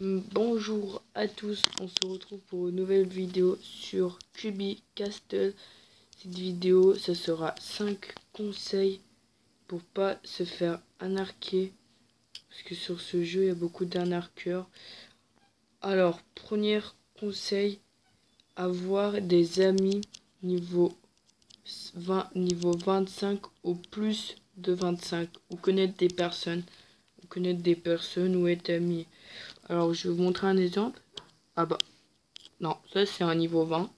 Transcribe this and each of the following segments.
Bonjour à tous, on se retrouve pour une nouvelle vidéo sur Cubi Castle. Cette vidéo, ça sera 5 conseils pour pas se faire arnaquer, parce que sur ce jeu, il y a beaucoup d'arnaqueurs. Alors, premier conseil, avoir des amis niveau 20, niveau 25 ou plus de 25, ou connaître des personnes, ou être ami. Alors, je vais vous montrer un exemple. Ah bah, non, ça c'est un niveau 20.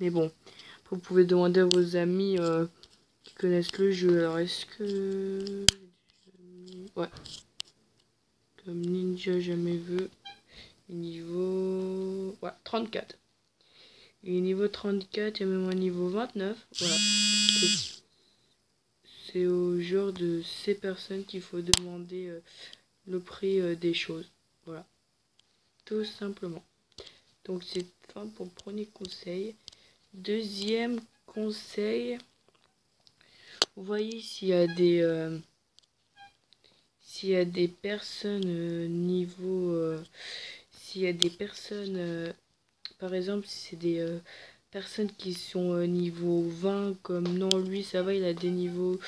Mais bon, vous pouvez demander à vos amis qui connaissent le jeu. Alors, est-ce que... Ouais. Comme Ninja jamais vu. Niveau... Ouais, 34. Et niveau 34, il y a même un niveau 29. Voilà. C'est au genre de ces personnes qu'il faut demander le prix des choses. Voilà. Tout simplement. Donc c'est fin pour le premier conseil. Deuxième conseil, vous voyez s'il y a des personnes s'il y a des personnes par exemple si c'est des personnes qui sont niveau 20 comme non lui ça va il a des niveaux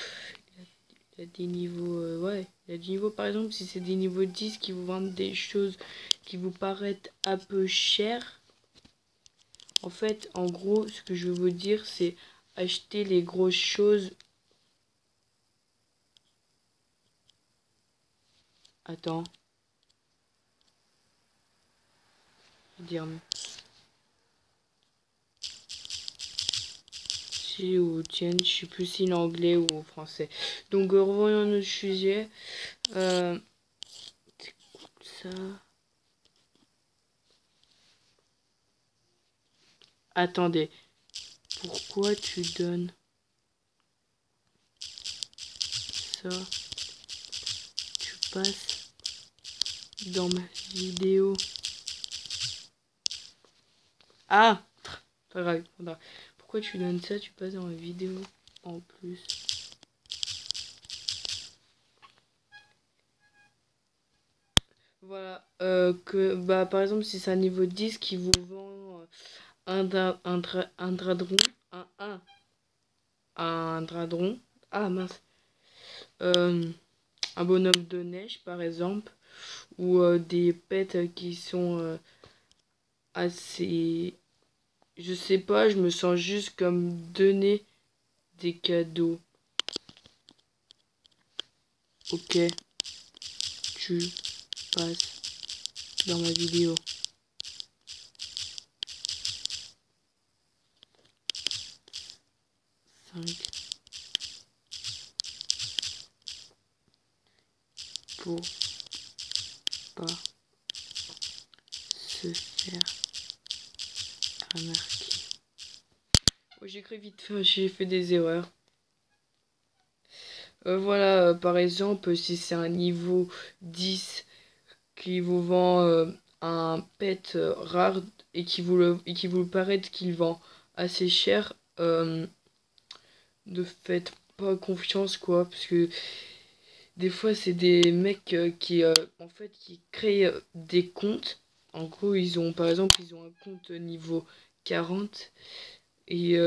ouais il a des niveaux par exemple si c'est des niveaux 10 qui vous vendent des choses qui vous paraissent un peu chères. En fait, en gros, ce que je veux vous dire, c'est acheter les grosses choses. Attends. Je vais dire. Si ou tienne, je sais plus si en anglais ou en français. Donc, revenons à notre sujet. C'est quoi ça? Attendez. Pourquoi tu donnes ça? Tu passes dans ma vidéo. Ah! Pas grave. Pourquoi tu donnes ça? Tu passes dans ma vidéo en plus. Voilà. Bah, par exemple, si c'est un niveau 10 qui vous vend un dradron. Un dradron. Ah mince. Un bonhomme de neige, par exemple. Ou des pets qui sont assez... Je sais pas, je me sens juste comme donner des cadeaux. Ok, tu passes dans ma vidéo. 5 pour pas se faire arnaquer. Oh, j'écris vite fait, j'ai fait des erreurs. Voilà, par exemple, si c'est un niveau 10 qui vous vend un pet rare et qui vous paraît qu'il vend assez cher, ne faites pas confiance quoi, parce que des fois c'est des mecs qui en fait qui créent des comptes. En gros, ils ont par exemple un compte niveau 40 et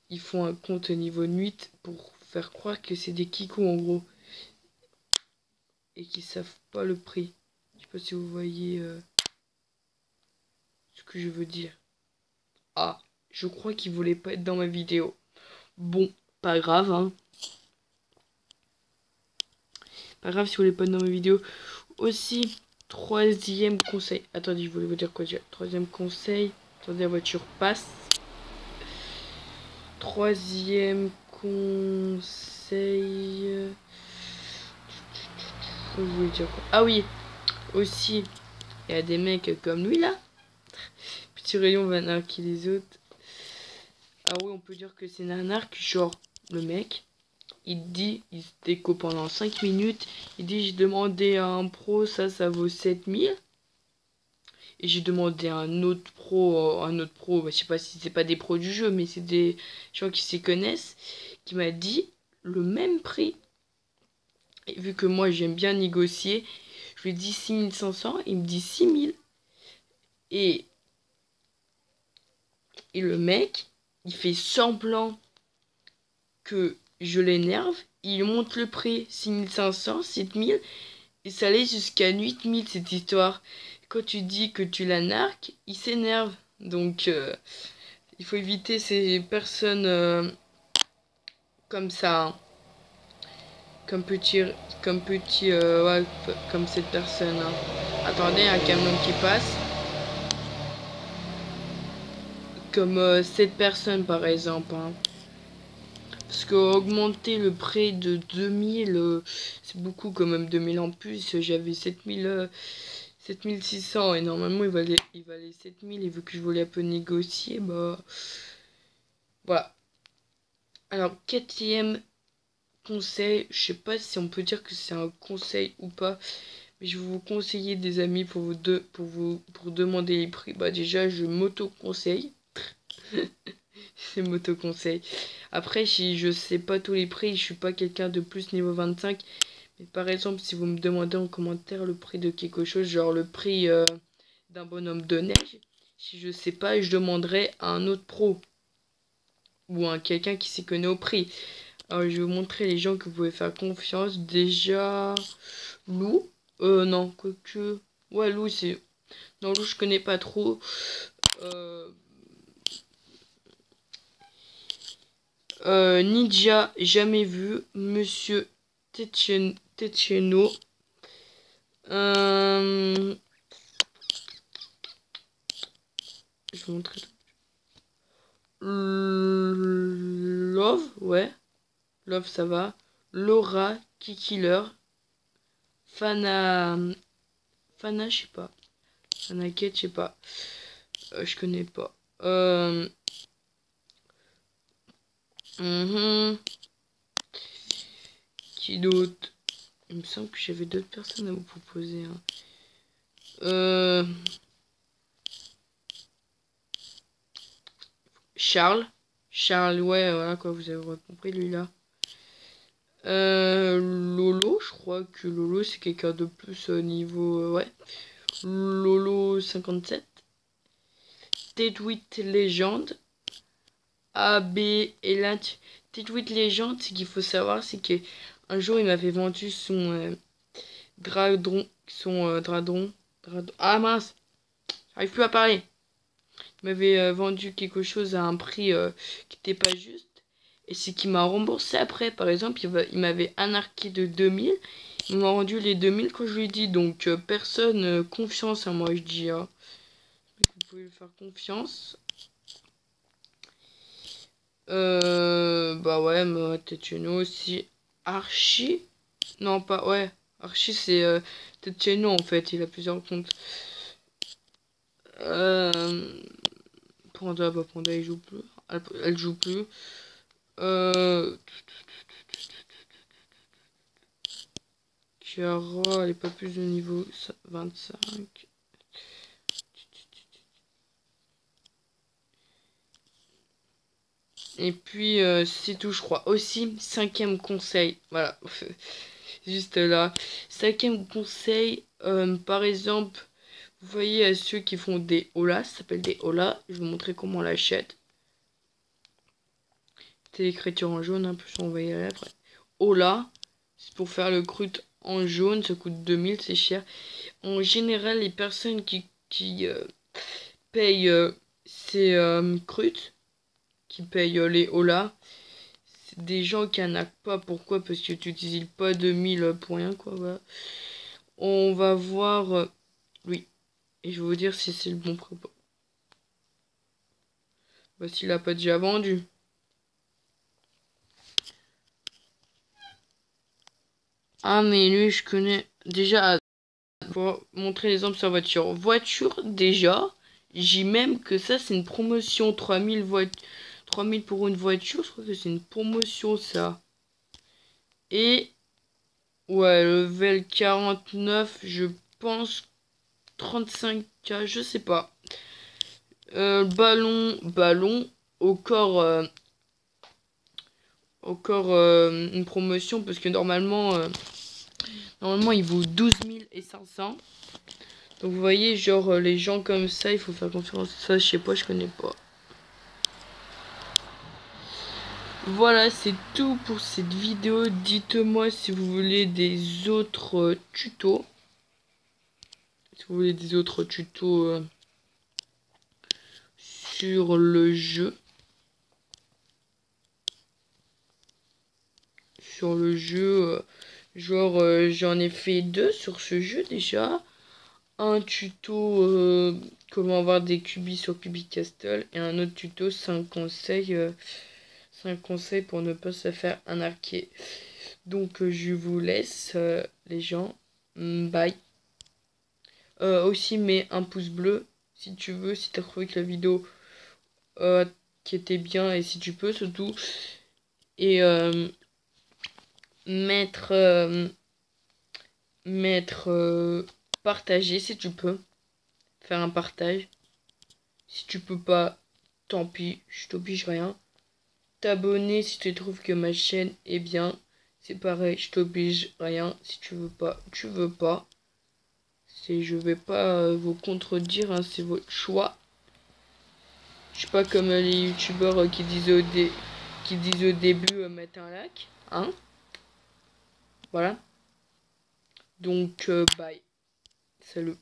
ils font un compte niveau 8 pour faire croire que c'est des kikous en gros et qui savent pas le prix. Je sais pas si vous voyez ce que je veux dire. Ah, je crois qu'il voulait pas être dans ma vidéo. Bon, pas grave, hein. Pas grave si vous voulez pas être dans ma vidéo. Aussi, troisième conseil. Attendez, je voulais vous dire quoi déjà. Troisième conseil. Attendez, la voiture passe. Troisième conseil. Je voulais dire quoi. Ah oui, aussi, il y a des mecs comme lui là. Petit rayon va narquer les autres. Ah oui, on peut dire que c'est un arc. Genre, le mec, il dit, il se déco pendant 5 minutes. Il dit, j'ai demandé à un pro, ça vaut 7000. Et j'ai demandé à un autre pro, bah, je sais pas si c'est pas des pros du jeu, mais c'est des gens qui s'y connaissent, qui m'a dit le même prix. Et vu que moi j'aime bien négocier, je Je lui ai dit 6500, il me dit 6000. Et le mec, il fait semblant que je l'énerve. Il monte le prix 6500, 7000. Et ça allait jusqu'à 8000 cette histoire. Quand tu dis que tu la narques, il s'énerve. Donc il faut éviter ces personnes comme ça. Hein. Comme cette personne. Hein. Attendez, un camion qui passe. Comme cette personne par exemple. Hein. Parce qu'augmenter le prêt de 2000, c'est beaucoup quand même. 2000 en plus, j'avais 7600 et normalement il valait 7000 et vu que je voulais un peu négocier, bah voilà. Alors, quatrième conseil, je sais pas si on peut dire que c'est un conseil ou pas, mais je vais vous conseiller des amis pour demander les prix. Bah déjà, je m'auto-conseille. C'est m'auto-conseil. Après, si je sais pas tous les prix, je suis pas quelqu'un de plus niveau 25. Mais par exemple, si vous me demandez en commentaire le prix de quelque chose, genre le prix d'un bonhomme de neige, si je sais pas, je demanderai à un autre pro. Ou à quelqu'un qui s'y connaît au prix. Alors, je vais vous montrer les gens que vous pouvez faire confiance. Déjà, Lou. Non, quoique... Ouais, Lou, c'est... Non, Lou, je connais pas trop. Ninja, jamais vu. Monsieur Techeno. Je vais vous montrer. Love, ouais. Love, ça va. Laura, Kikiller. Fana, je sais pas. Fanaket, je sais pas. Je connais pas. Qui d'autre? Il me semble que j'avais d'autres personnes à vous proposer. Hein. Charles, ouais, voilà quoi, vous avez compris lui là. Lolo, je crois que Lolo c'est quelqu'un de plus au niveau... ouais. Lolo 57. Tetwit Legend. AB et là, Tetwit Legend, ce qu'il faut savoir, c'est qu'un jour il m'avait vendu son Dradron. Ah mince, j'arrive plus à parler. Il m'avait vendu quelque chose à un prix qui n'était pas juste. Et c'est qu'il m'a remboursé après. Par exemple, il m'avait anarqué de 2000. Il m'a rendu les 2000 quand je lui ai dit. Donc, personne, confiance en moi, je dis. Hein. Vous pouvez lui faire confiance. Bah ouais, mais Tetsuno aussi. Archie. Non, pas. Ouais. Archie, c'est Tetsuno en fait. Il a plusieurs comptes. Panda, bah Panda, il joue plus. Elle joue plus. Chiara, elle est pas plus de niveau 25. Et puis, c'est tout, je crois. Aussi, cinquième conseil. Voilà. Juste là. Cinquième conseil, par exemple, vous voyez ceux qui font des holas, ça s'appelle des holas. Je vais vous montrer comment on l'achète. C'est l'écriture en jaune, un peu on va y aller après. Hola, c'est pour faire le crut en jaune, ça coûte 2000, c'est cher. En général, les personnes qui payent ces crutes, qui payent les holas, c'est des gens qui en a pas. Pourquoi? Parce que tu n'utilises pas 2000 pour rien, quoi. Voilà. On va voir... oui. Et je vais vous dire si c'est le bon prix ou pas. Bah, s'il a pas déjà vendu. Ah, mais lui, je connais déjà. Pour montrer l'exemple sur voiture. Voiture, déjà, j'ai même que ça, c'est une promotion. 3000 pour une voiture, je crois que c'est une promotion, ça. Et, ouais, level 49, je pense 35K, je sais pas. Ballon, encore une promotion, parce que normalement Normalement, il vaut 12 500. Donc vous voyez, genre les gens comme ça, il faut faire confiance. Ça, je sais pas, je connais pas. Voilà, c'est tout pour cette vidéo. Dites-moi si vous voulez des autres tutos. Si vous voulez des autres tutos sur le jeu. Sur le jeu, genre j'en ai fait 2 sur ce jeu déjà. Un tuto comment avoir des cubis sur Cubi Castle et un autre tuto 5 conseils. 5 conseils pour ne pas se faire arnaquer. Donc je vous laisse les gens. Bye. Aussi mets un pouce bleu si tu veux, si tu as trouvé que la vidéo qui était bien et si tu peux surtout. Et partager si tu peux. Faire un partage. Si tu peux pas, tant pis, je t'oblige rien. T'abonner si tu trouves que ma chaîne est bien. C'est pareil, je t'oblige rien. Si tu veux pas, tu veux pas. Je vais pas vous contredire, hein, c'est votre choix. Je suis pas comme les youtubeurs qui disent au début mettre un like. Hein. Voilà. Donc, bye. Salut.